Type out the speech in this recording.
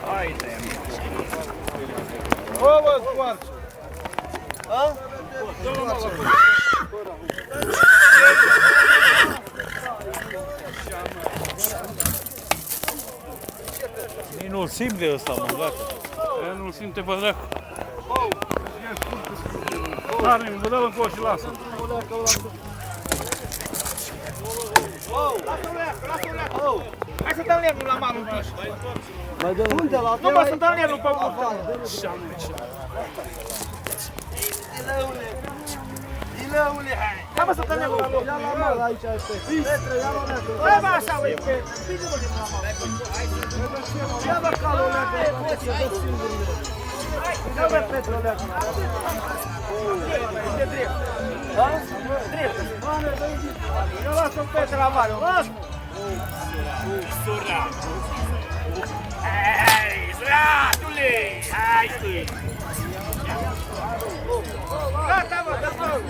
Haide. O, bă, scoarce. A? Nu-l simt de ăsta, mă, gata. Eu nu-l simte pe dracu. Arnim, vă dau în coș și lasă. Hai să dăm lemnul la malul ăla. Unde la Nu mă, să dăm lemnul pe burtă. Ileule, hai! Hai mă, să dăm lemnul la loc. Ia la mal aici, asta. Petre, ia la mea. Bă, bă, așa, uite. Bine-mă din la mal. Ia la calul ăla, că să dă singurile. Ia bă, Petre, ăla. E drept. Da? Drept. Eu las-o Petre la mare, las-mă. Sura. Hai, ratule! Hai tu! Gata, mă, gata.